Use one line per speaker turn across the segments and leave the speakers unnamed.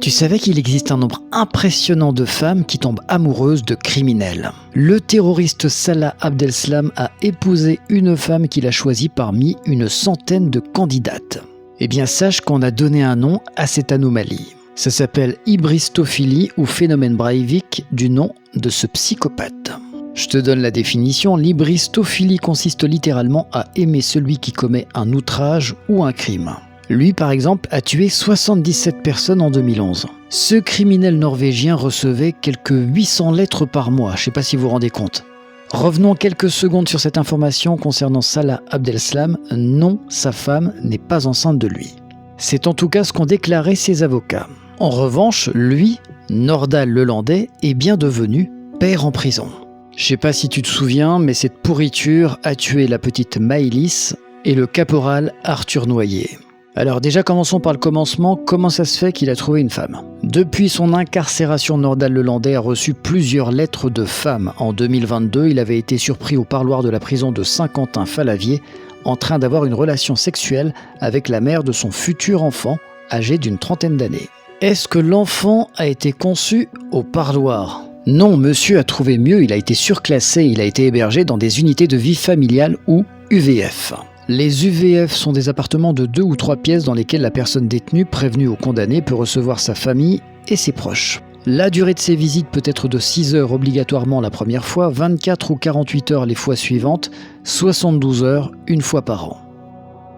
Tu savais qu'il existe un nombre impressionnant de femmes qui tombent amoureuses de criminels. Le terroriste Salah Abdeslam a épousé une femme qu'il a choisie parmi une centaine de candidates. Eh bien, sache qu'on a donné un nom à cette anomalie. Ça s'appelle hybristophilie ou phénomène Breivik du nom de ce psychopathe. Je te donne la définition. L'hybristophilie consiste littéralement à aimer celui qui commet un outrage ou un crime. Lui, par exemple, a tué 77 personnes en 2011. Ce criminel norvégien recevait quelques 800 lettres par mois, je ne sais pas si vous vous rendez compte. Revenons quelques secondes sur cette information concernant Salah Abdeslam. Non, sa femme n'est pas enceinte de lui. C'est en tout cas ce qu'ont déclaré ses avocats. En revanche, lui, Nordahl Lelandais, est bien devenu père en prison. Je sais pas si tu te souviens, mais cette pourriture a tué la petite Maëlys et le caporal Arthur Noyer. Alors déjà, commençons par le commencement. Comment ça se fait qu'il a trouvé une femme ? Depuis son incarcération, Nordahl Lelandais a reçu plusieurs lettres de femmes. En 2022, il avait été surpris au parloir de la prison de Saint-Quentin-Fallavier en train d'avoir une relation sexuelle avec la mère de son futur enfant, âgé d'une trentaine d'années. Est-ce que l'enfant a été conçu au parloir ? Non, monsieur a trouvé mieux, il a été surclassé, il a été hébergé dans des unités de vie familiale ou UVF. Les UVF sont des appartements de 2 ou 3 pièces dans lesquels la personne détenue, prévenue ou condamnée, peut recevoir sa famille et ses proches. La durée de ces visites peut être de 6 heures obligatoirement la première fois, 24 ou 48 heures les fois suivantes, 72 heures une fois par an.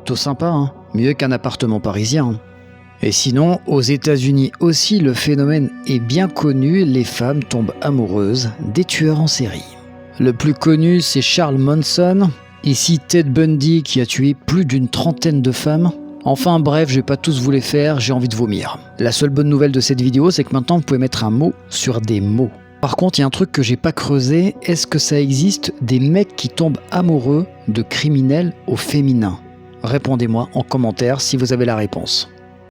Tout sympa, hein ? Mieux qu'un appartement parisien. Et sinon, aux États-Unis aussi, le phénomène est bien connu, les femmes tombent amoureuses des tueurs en série. Le plus connu, c'est Charles Manson. Ici, Ted Bundy qui a tué plus d'une trentaine de femmes. Enfin bref, je vais pas tous vous les faire, j'ai envie de vomir. La seule bonne nouvelle de cette vidéo, c'est que maintenant vous pouvez mettre un mot sur des mots. Par contre, il y a un truc que j'ai pas creusé, est-ce que ça existe des mecs qui tombent amoureux de criminels au féminin ? Répondez-moi en commentaire si vous avez la réponse.